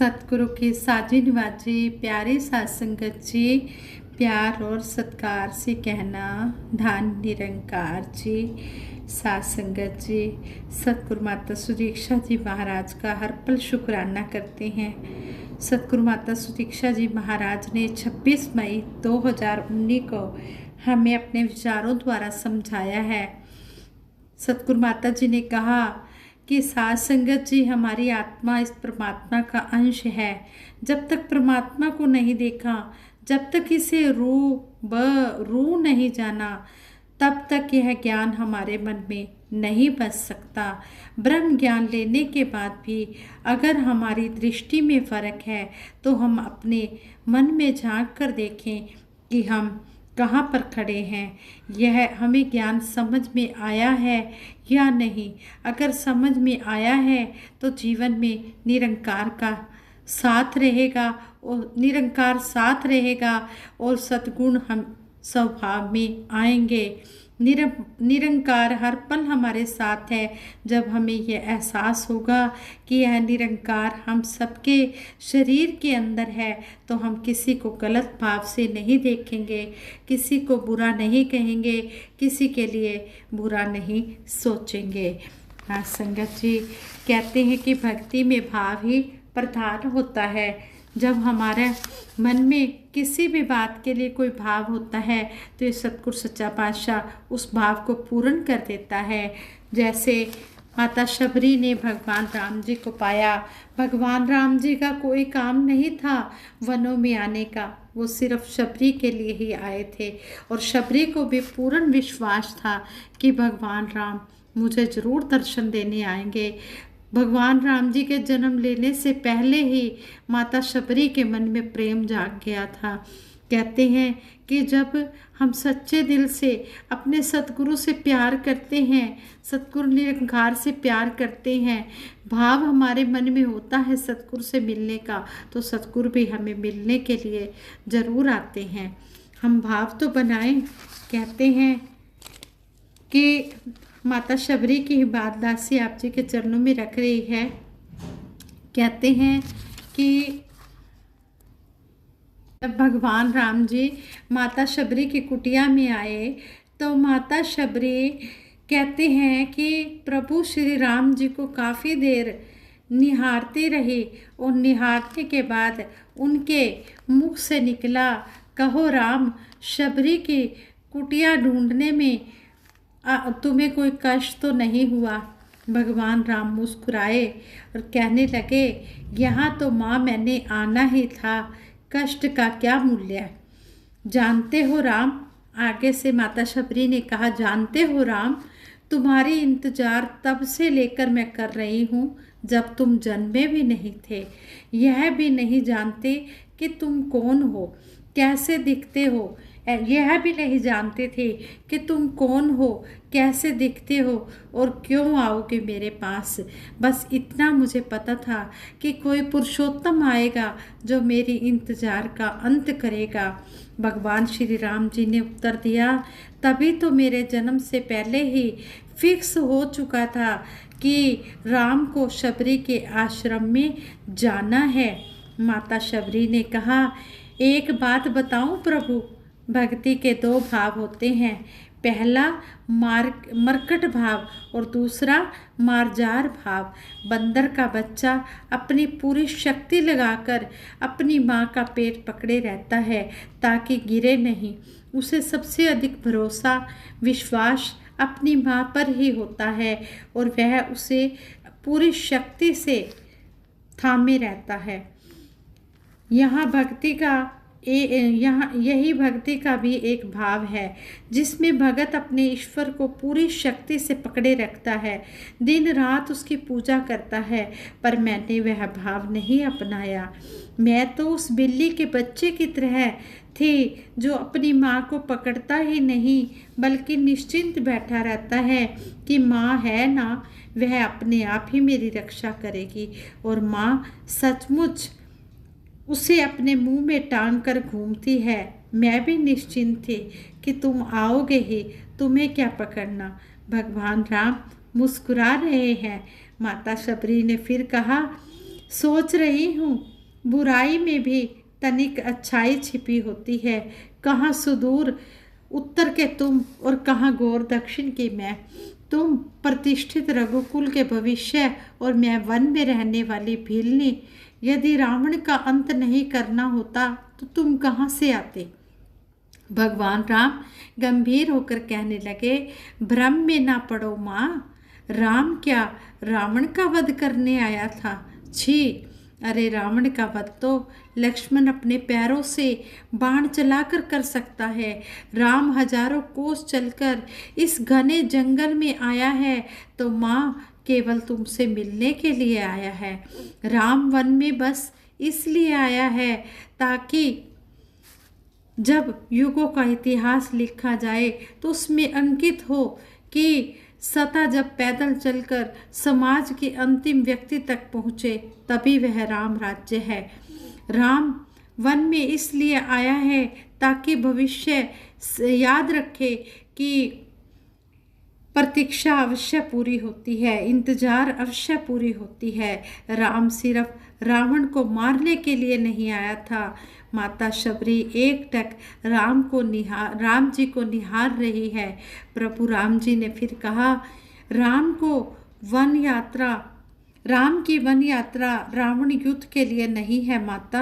सतगुरु की साजी निवाजी प्यारी साध संगत जी, प्यार और सत्कार से कहना धन निरंकार जी। साध संगत जी, सतगुरु माता सुदीक्षा जी महाराज का हर पल शुक्राना करते हैं। सतगुरु माता सुदीक्षा जी महाराज ने 26 मई 2019 को हमें अपने विचारों द्वारा समझाया है। सतगुरु माता जी ने कहा कि साध संगत जी, हमारी आत्मा इस परमात्मा का अंश है। जब तक परमात्मा को नहीं देखा, जब तक इसे रू नहीं जाना, तब तक यह ज्ञान हमारे मन में नहीं बस सकता। ब्रह्म ज्ञान लेने के बाद भी अगर हमारी दृष्टि में फर्क है तो हम अपने मन में झांक कर देखें कि हम कहाँ पर खड़े हैं। यह हमें ज्ञान समझ में आया है या नहीं। अगर समझ में आया है तो जीवन में निरंकार का साथ रहेगा और निरंकार साथ रहेगा और सद्गुण हम स्वभाव में आएंगे। निरंकार हर पल हमारे साथ है। जब हमें यह एहसास होगा कि यह निरंकार हम सबके शरीर के अंदर है तो हम किसी को गलत भाव से नहीं देखेंगे, किसी को बुरा नहीं कहेंगे, किसी के लिए बुरा नहीं सोचेंगे। हाँ संगत जी, कहते हैं कि भक्ति में भाव ही प्रधान होता है। जब हमारे मन में किसी भी बात के लिए कोई भाव होता है तो ये सतगुरु सच्चा पातशाह उस भाव को पूर्ण कर देता है। जैसे माता शबरी ने भगवान राम जी को पाया। भगवान राम जी का कोई काम नहीं था वनों में आने का, वो सिर्फ शबरी के लिए ही आए थे और शबरी को भी पूर्ण विश्वास था कि भगवान राम मुझे ज़रूर दर्शन देने आएंगे। भगवान राम जी के जन्म लेने से पहले ही माता शबरी के मन में प्रेम जाग गया था। कहते हैं कि जब हम सच्चे दिल से अपने सतगुरु से प्यार करते हैं, सतगुरु निरंकार से प्यार करते हैं, भाव हमारे मन में होता है सतगुरु से मिलने का, तो सतगुरु भी हमें मिलने के लिए ज़रूर आते हैं। हम भाव तो बनाएं। कहते हैं कि माता शबरी की ही बात दासी आप जी के चरणों में रख रही है। कहते हैं कि जब भगवान राम जी माता शबरी की कुटिया में आए तो माता शबरी कहते हैं कि प्रभु श्री राम जी को काफ़ी देर निहारती रही और निहारने के बाद उनके मुख से निकला, कहो राम, शबरी की कुटिया ढूंढने में तुम्हें कोई कष्ट तो नहीं हुआ। भगवान राम मुस्कुराए और कहने लगे, यहाँ तो माँ मैंने आना ही था, कष्ट का क्या मूल्य है। जानते हो राम, आगे से माता शबरी ने कहा, जानते हो राम, तुम्हारी इंतजार तब से लेकर मैं कर रही हूँ जब तुम जन्मे भी नहीं थे। यह भी नहीं जानते कि तुम कौन हो, कैसे दिखते हो, यह भी नहीं जानते थे कि तुम कौन हो, कैसे दिखते हो और क्यों आओगे मेरे पास। बस इतना मुझे पता था कि कोई पुरुषोत्तम आएगा जो मेरी इंतज़ार का अंत करेगा। भगवान श्री राम जी ने उत्तर दिया, तभी तो मेरे जन्म से पहले ही फिक्स हो चुका था कि राम को शबरी के आश्रम में जाना है। माता शबरी ने कहा, एक बात बताऊं प्रभु, भक्ति के दो भाव होते हैं, पहला मरकट भाव और दूसरा मार्जार भाव। बंदर का बच्चा अपनी पूरी शक्ति लगाकर अपनी माँ का पेट पकड़े रहता है ताकि गिरे नहीं। उसे सबसे अधिक भरोसा विश्वास अपनी माँ पर ही होता है और वह उसे पूरी शक्ति से थामे रहता है। यहाँ यही भक्ति का भी एक भाव है जिसमें भगत अपने ईश्वर को पूरी शक्ति से पकड़े रखता है, दिन रात उसकी पूजा करता है। पर मैंने वह भाव नहीं अपनाया। मैं तो उस बिल्ली के बच्चे की तरह थी जो अपनी माँ को पकड़ता ही नहीं बल्कि निश्चिंत बैठा रहता है कि माँ है ना, वह अपने आप ही मेरी रक्षा करेगी और माँ सचमुच उसे अपने मुंह में टांग कर घूमती है। मैं भी निश्चिंत थी कि तुम आओगे ही, तुम्हें क्या पकड़ना। भगवान राम मुस्कुरा रहे हैं। माता शबरी ने फिर कहा, सोच रही हूँ बुराई में भी तनिक अच्छाई छिपी होती है। कहाँ सुदूर उत्तर के तुम और कहाँ गौर दक्षिण की मैं। तुम प्रतिष्ठित रघुकुल के भविष्य और मैं वन में रहने वाली भीलनी। यदि रावण का अंत नहीं करना होता तो तुम कहाँ से आते। भगवान राम गंभीर होकर कहने लगे, भ्रम में ना पड़ो माँ। राम क्या रावण का वध करने आया था? छी! अरे रावण का वध तो लक्ष्मण अपने पैरों से बाण चलाकर कर सकता है। राम हजारों कोस चलकर इस घने जंगल में आया है तो माँ केवल तुमसे मिलने के लिए आया है। राम वन में बस इसलिए आया है ताकि जब युगों का इतिहास लिखा जाए तो उसमें अंकित हो कि सता जब पैदल चलकर समाज के अंतिम व्यक्ति तक पहुँचे तभी वह राम राज्य है। राम वन में इसलिए आया है ताकि भविष्य याद रखे कि प्रतीक्षा अवश्य पूरी होती है, इंतजार अवश्य पूरी होती है। राम सिर्फ रावण को मारने के लिए नहीं आया था। माता शबरी एकटक राम जी को निहार रही है। प्रभु राम जी ने फिर कहा, राम की वन यात्रा रावण युद्ध के लिए नहीं है माता।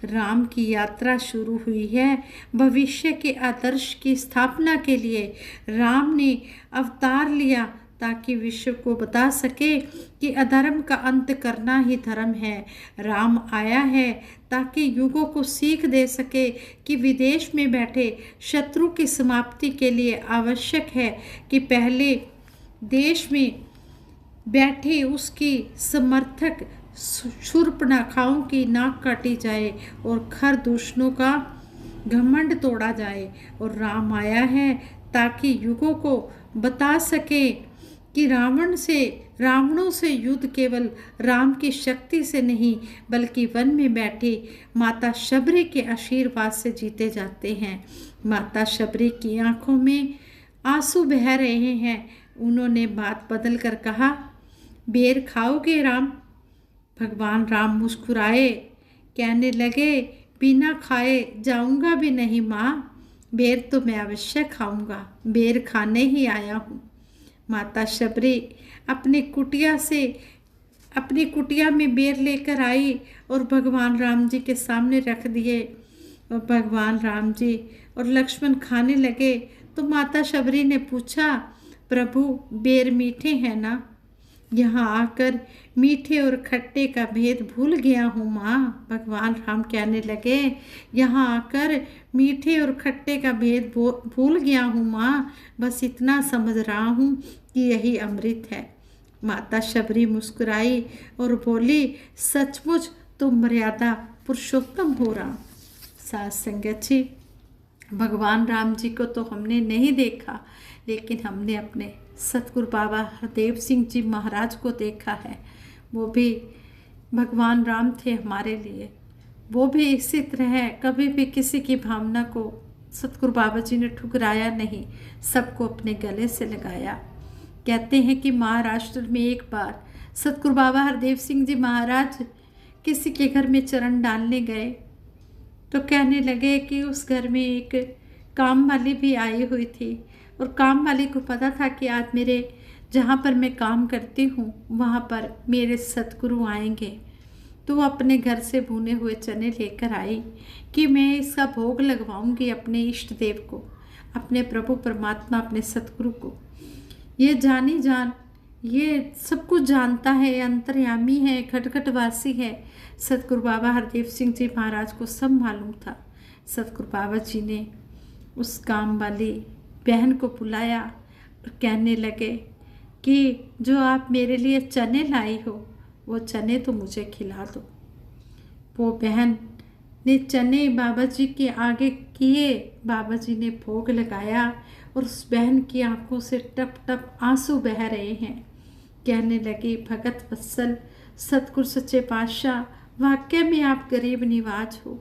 राम की यात्रा शुरू हुई है भविष्य के आदर्श की स्थापना के लिए। राम ने अवतार लिया ताकि विश्व को बता सके कि अधर्म का अंत करना ही धर्म है। राम आया है ताकि युगों को सीख दे सके कि विदेश में बैठे शत्रु की समाप्ति के लिए आवश्यक है कि पहले देश में बैठे उसकी समर्थक शूर्पणखाओं की नाक काटी जाए और खर दूषणों का घमंड तोड़ा जाए। और राम आया है ताकि युगों को बता सके कि रावणों से युद्ध केवल राम की शक्ति से नहीं बल्कि वन में बैठे माता शबरी के आशीर्वाद से जीते जाते हैं। माता शबरी की आंखों में आंसू बह रहे हैं। उन्होंने बात बदल कर कहा, बेर खाओगे राम? भगवान राम मुस्कुराए, कहने लगे, बिना खाए जाऊंगा भी नहीं माँ। बेर तो मैं अवश्य खाऊंगा, बेर खाने ही आया हूँ। माता शबरी अपनी कुटिया में बेर लेकर आई और भगवान राम जी के सामने रख दिए। और भगवान राम जी और लक्ष्मण खाने लगे तो माता शबरी ने पूछा, प्रभु बेर मीठे हैं ना? यहाँ आकर मीठे और खट्टे का भेद भूल गया हूँ माँ। भगवान राम कहने लगे, यहाँ आकर मीठे और खट्टे का भेद भूल गया हूँ माँ। बस इतना समझ रहा हूँ कि यही अमृत है। माता शबरी मुस्कुराई और बोली, सचमुच तुम मर्यादा पुरुषोत्तम हो राम। साथ संगत जी, भगवान राम जी को तो हमने नहीं देखा, लेकिन हमने अपने सतगुरु बाबा हरदेव सिंह जी महाराज को देखा है। वो भी भगवान राम थे हमारे लिए। वो भी इसी तरह कभी भी किसी की भावना को सतगुरु बाबा जी ने ठुकराया नहीं, सबको अपने गले से लगाया। कहते हैं कि महाराष्ट्र में एक बार सतगुरु बाबा हरदेव सिंह जी महाराज किसी के घर में चरण डालने गए तो कहने लगे कि उस घर में एक काम वाली भी आई हुई थी और काम वाली को पता था कि आज मेरे जहाँ पर मैं काम करती हूँ वहाँ पर मेरे सतगुरु आएंगे। तो वो अपने घर से भुने हुए चने लेकर आई कि मैं इसका भोग लगवाऊंगी अपने इष्ट देव को, अपने प्रभु परमात्मा, अपने सतगुरु को। ये जानी जान, ये सब कुछ जानता है, अंतर्यामी है, खटखटवासी है। सतगुरु बाबा हरदेव सिंह जी महाराज को सब मालूम था। सतगुरु बाबा जी ने उस काम वाली बहन को बुलाया और कहने लगे कि जो आप मेरे लिए चने लाई हो वो चने तो मुझे खिला दो। वो बहन ने चने बाबा जी के आगे किए, बाबा जी ने भोग लगाया और उस बहन की आंखों से टप टप आंसू बह रहे हैं। कहने लगी, भगत वत्सल सतगुरु सच्चे पातशाह, वाकई में आप गरीब निवाज हो,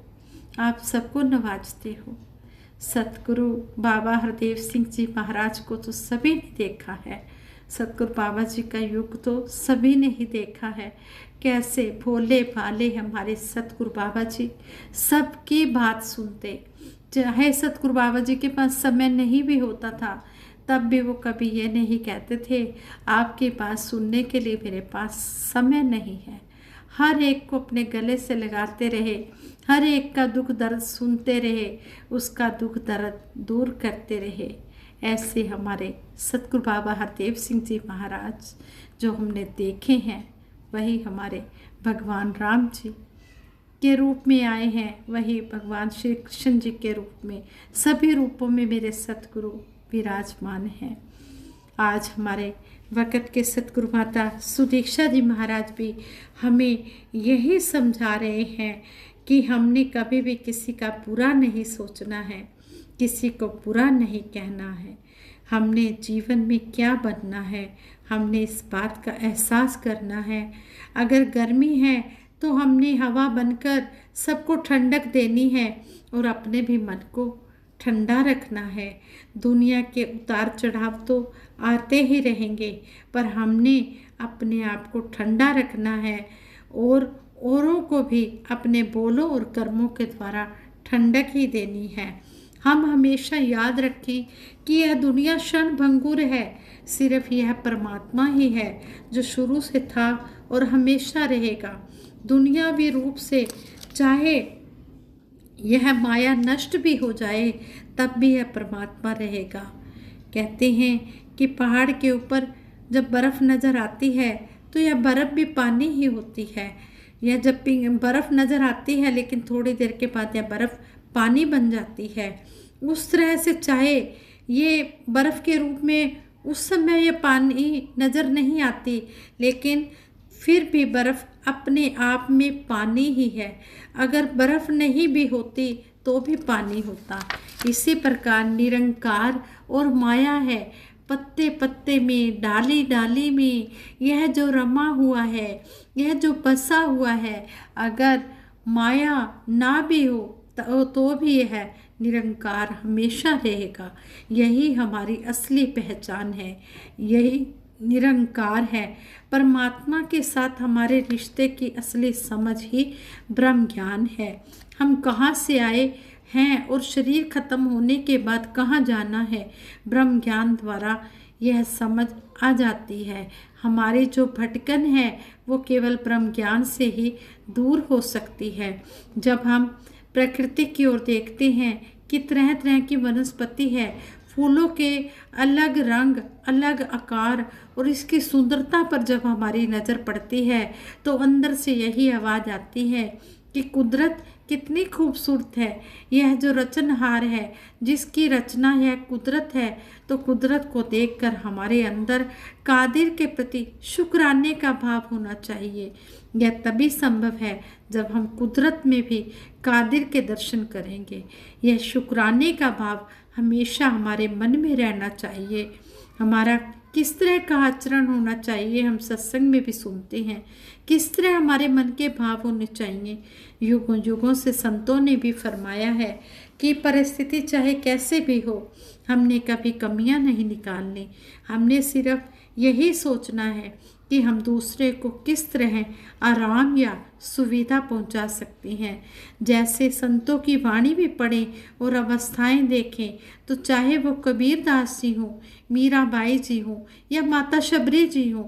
आप सबको नवाजते हो। सतगुरु बाबा हरदेव सिंह जी महाराज को तो सभी ने देखा है, सतगुरु बाबा जी का युग तो सभी ने ही देखा है। कैसे भोले भाले हमारे सतगुरु बाबा जी सबकी बात सुनते। चाहे सतगुरु बाबा जी के पास समय नहीं भी होता था, तब भी वो कभी ये नहीं कहते थे आपके पास सुनने के लिए मेरे पास समय नहीं है। हर एक को अपने गले से लगाते रहे, हर एक का दुख दर्द सुनते रहे, उसका दुख दर्द दूर करते रहे। ऐसे हमारे सतगुरु बाबा हरदेव सिंह जी महाराज जो हमने देखे हैं, वही हमारे भगवान राम जी के रूप में आए हैं, वही भगवान श्री कृष्ण जी के रूप में, सभी रूपों में मेरे सतगुरु विराजमान हैं। आज हमारे वक़्त के सतगुरु माता सुदीक्षा जी महाराज भी हमें यही समझा रहे हैं कि हमने कभी भी किसी का बुरा नहीं सोचना है, किसी को बुरा नहीं कहना है। हमने जीवन में क्या बनना है, हमने इस बात का एहसास करना है। अगर गर्मी है तो हमने हवा बनकर सबको ठंडक देनी है और अपने भी मन को ठंडा रखना है। दुनिया के उतार चढ़ाव तो आते ही रहेंगे, पर हमने अपने आप को ठंडा रखना है और औरों को भी अपने बोलों और कर्मों के द्वारा ठंडक ही देनी है। हम हमेशा याद रखें कि यह दुनिया क्षण भंगुर है, सिर्फ यह परमात्मा ही है जो शुरू से था और हमेशा रहेगा। दुनियावी रूप से चाहे यह माया नष्ट भी हो जाए, तब भी यह परमात्मा रहेगा। कहते हैं कि पहाड़ के ऊपर जब बर्फ़ नज़र आती है तो यह बर्फ़ भी पानी ही होती है। यह जब बर्फ़ नज़र आती है, लेकिन थोड़ी देर के बाद यह बर्फ़ पानी बन जाती है। उस तरह से चाहे ये बर्फ़ के रूप में उस समय ये पानी नज़र नहीं आती, लेकिन फिर भी बर्फ़ अपने आप में पानी ही है। अगर बर्फ़ नहीं भी होती तो भी पानी होता। इसी प्रकार निरंकार और माया है, पत्ते पत्ते में, डाली डाली में, यह जो रमा हुआ है, यह जो बसा हुआ है। अगर माया ना भी हो तो भी यह निरंकार हमेशा रहेगा। यही हमारी असली पहचान है, यही निरंकार है। परमात्मा के साथ हमारे रिश्ते की असली समझ ही ब्रह्म ज्ञान है। हम कहाँ से आए हैं और शरीर खत्म होने के बाद कहाँ जाना है, ब्रह्म ज्ञान द्वारा यह समझ आ जाती है। हमारी जो भटकन है वो केवल ब्रह्म ज्ञान से ही दूर हो सकती है। जब हम प्रकृति की ओर देखते हैं कि तरह तरह की वनस्पति है, फूलों के अलग रंग, अलग आकार और इसकी सुंदरता पर जब हमारी नज़र पड़ती है तो अंदर से यही आवाज़ आती है कि कुदरत कितनी खूबसूरत है। यह जो रचनहार है, जिसकी रचना यह कुदरत है, तो कुदरत को देखकर हमारे अंदर कादिर के प्रति शुक्राने का भाव होना चाहिए। यह तभी संभव है जब हम कुदरत में भी कादिर के दर्शन करेंगे। यह शुक्राने का भाव हमेशा हमारे मन में रहना चाहिए। हमारा किस तरह का आचरण होना चाहिए, हम सत्संग में भी सुनते हैं। किस तरह हमारे मन के भाव होने चाहिए। युगों युगों से संतों ने भी फरमाया है कि परिस्थिति चाहे कैसे भी हो, हमने कभी कमियां नहीं निकालनी। हमने सिर्फ यही सोचना है कि हम दूसरे को किस तरह आराम या सुविधा पहुंचा सकते हैं। जैसे संतों की वाणी भी पढ़ें और अवस्थाएं देखें, तो चाहे वो कबीर दास जी हों, मीराबाई जी हों या माता शबरी जी हों,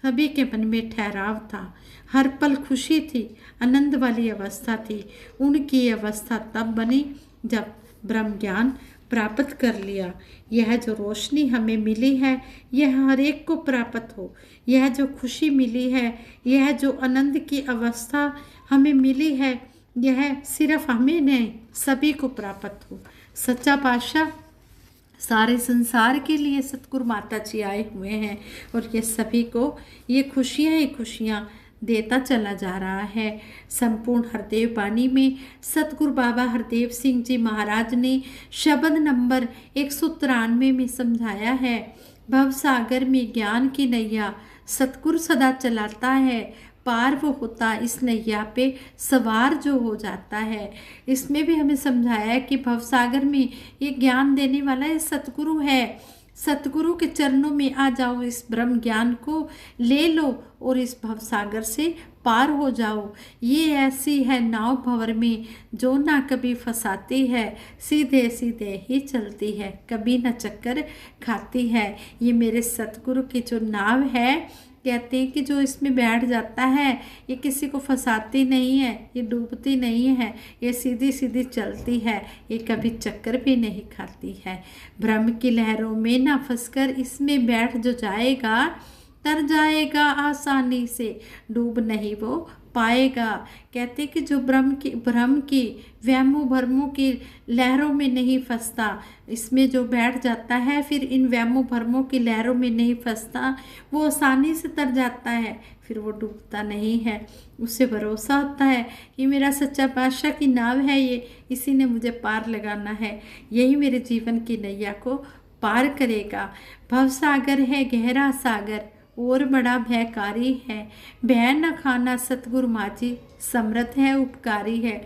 सभी के मन में ठहराव था। हर पल खुशी थी, आनंद वाली अवस्था थी। उनकी अवस्था तब बनी जब ब्रह्म ज्ञान प्राप्त कर लिया। यह जो रोशनी हमें मिली है, यह हर एक को प्राप्त हो। यह जो खुशी मिली है, यह जो आनंद की अवस्था हमें मिली है, यह सिर्फ हमें नहीं, सभी को प्राप्त हो। सच्चा पातशाह सारे संसार के लिए सतगुरु माता जी आए हुए हैं और ये सभी को ये खुशियाँ ही खुशियाँ देता चला जा रहा है। संपूर्ण हरदेव वाणी में सतगुरु बाबा हरदेव सिंह जी महाराज ने शब्द नंबर 193 में समझाया है, भव सागर में ज्ञान की नैया सतगुरु सदा चलाता है, पार वो होता इस नैया पे सवार जो हो जाता है। इसमें भी हमें समझाया है कि भवसागर में ये ज्ञान देने वाला ये सतगुरु है। सतगुरु के चरणों में आ जाओ, इस ब्रह्म ज्ञान को ले लो और इस भवसागर से पार हो जाओ। ये ऐसी है नाव भंवर में जो ना कभी फंसाती है, सीधे सीधे ही चलती है, कभी ना चक्कर खाती है। ये मेरे सतगुरु की जो नाव है, कहते हैं कि जो इसमें बैठ जाता है ये किसी को फंसाती नहीं है, ये डूबती नहीं है, ये सीधी सीधी चलती है, ये कभी चक्कर भी नहीं खाती है। भ्रम की लहरों में ना फंसकर इसमें बैठ जो जाएगा, तर जाएगा आसानी से, डूब नहीं वो पाएगा। कहते कि जो भ्रम की वहमों भरमों की लहरों में नहीं फंसता, इसमें जो बैठ जाता है फिर इन वहमों भरमों की लहरों में नहीं फंसता, वो आसानी से तर जाता है, फिर वो डूबता नहीं है। उसे भरोसा होता है कि मेरा सच्चा पातशाह की नाव है ये, इसी ने मुझे पार लगाना है, यही मेरे जीवन की नैया को पार करेगा। भव सागर है गहरा सागर और बड़ा भयकारी है, भय न खाना सतगुरु माझी समर्थ है उपकारी है।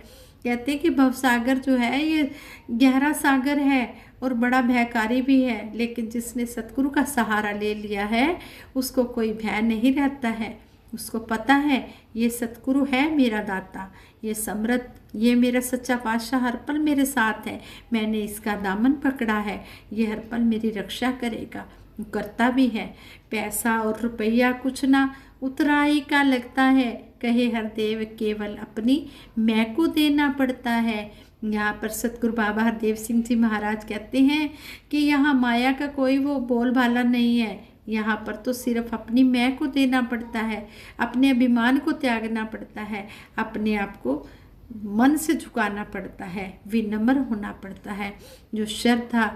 कहते कि भवसागर जो है ये गहरा सागर है और बड़ा भयकारी भी है, लेकिन जिसने सतगुरु का सहारा ले लिया है उसको कोई भय नहीं रहता है। उसको पता है ये सतगुरु है मेरा दाता, ये समर्थ, ये मेरा सच्चा पातशाह हर पल मेरे साथ है, मैंने इसका दामन पकड़ा है, ये हर पल मेरी रक्षा करेगा, करता भी है। पैसा और रुपया कुछ ना उतराई का लगता है, कहे हर देव केवल अपनी मैं को देना पड़ता है। यहाँ पर सतगुरु बाबा हरदेव सिंह जी महाराज कहते हैं कि यहाँ माया का कोई वो बोलबाला नहीं है, यहाँ पर तो सिर्फ अपनी मैं को देना पड़ता है, अपने अभिमान को त्यागना पड़ता है, अपने आप को मन से झुकाना पड़ता है, विनम्र होना पड़ता है। जो श्रद्धा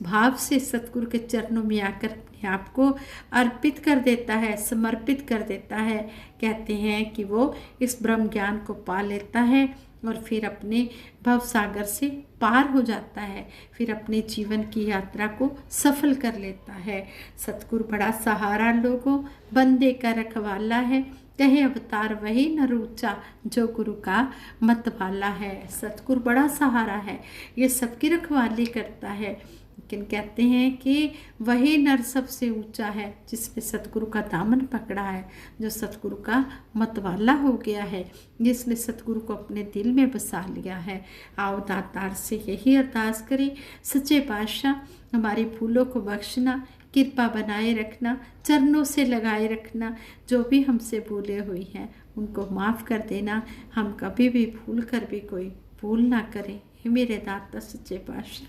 भाव से सतगुरु के चरणों में आकर अपने आप को अर्पित कर देता है, समर्पित कर देता है, कहते हैं कि वो इस ब्रह्म ज्ञान को पा लेता है और फिर अपने भव सागर से पार हो जाता है, फिर अपने जीवन की यात्रा को सफल कर लेता है। सतगुरु बड़ा सहारा लोगों बंदे का रखवाला है, कहे अवतार वही न रूचा जो गुरु का मतवाला है। सतगुरु बड़ा सहारा है, ये सबकी रखवाली करता है, लेकिन कहते हैं कि वही नर सबसे ऊंचा है जिसने सतगुरु का दामन पकड़ा है, जो सतगुरु का मतवाला हो गया है, जिसने सतगुरु को अपने दिल में बसा लिया है। आओ दातार से यही अरदास करें, सच्चे पातशाह हमारी भूलों को बख्शना, कृपा बनाए रखना, चरणों से लगाए रखना, जो भी हमसे भूले हुई हैं उनको माफ़ कर देना, हम कभी भी भूल कर भी कोई भूल ना करें। हे मेरे दाता सच्चे पातशाह,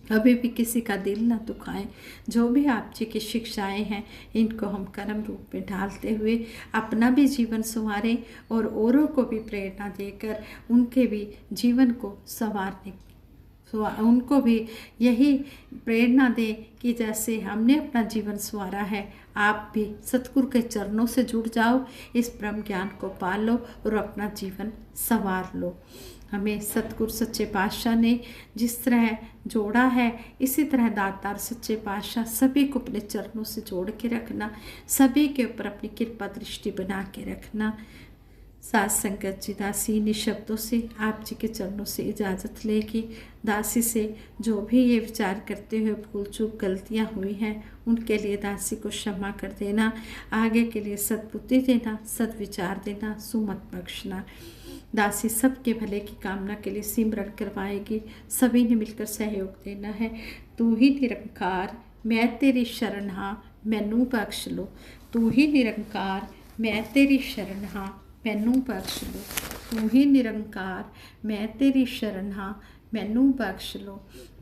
कभी भी किसी का दिल ना दुखाएं। जो भी आप जी की शिक्षाएं हैं इनको हम कर्म रूप में ढालते हुए अपना भी जीवन संवारें और औरों को भी प्रेरणा देकर उनके भी जीवन को संवारने, उनको भी यही प्रेरणा दें कि जैसे हमने अपना जीवन संवारा है, आप भी सतगुरु के चरणों से जुड़ जाओ, इस ब्रह्म ज्ञान को पालो और अपना जीवन संवार लो। हमें सतगुरु सच्चे पातशाह ने जिस तरह जोड़ा है, इसी तरह दातार सच्चे पातशाह सभी को अपने चरणों से जोड़ के रखना, सभी के ऊपर अपनी कृपा दृष्टि बना के रखना। साथ संगत जी दासी इन शब्दों से आप जी के चरणों से इजाज़त लेके दासी से जो भी ये विचार करते हुए भूल चूक गलतियाँ हुई हैं उनके लिए दासी को क्षमा कर देना, आगे के लिए सद्बुद्धि देना, सद्विचार देना, सुमत बख्शना। दासी सबके भले की कामना के लिए सिमरन करवाएगी, सभी ने मिलकर सहयोग देना है। तू ही निरंकार मैं तेरी शरण हाँ मैनू बख्श लो, तू ही निरंकार मैं तेरी शरण हाँ मैनू बख्श लो, तू ही निरंकार मैं तेरी शरण हाँ मैनू बख्श लो।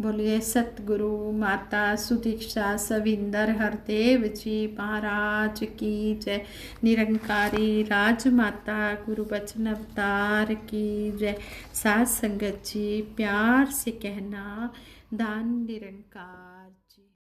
बोलिए सतगुरु माता सुदीक्षा सविंदर हरदेव जी महाराज की जय। निरंकारी राजमाता गुरु बचन अवतार की जय। साथ संगत जी प्यार से कहना दान निरंकार।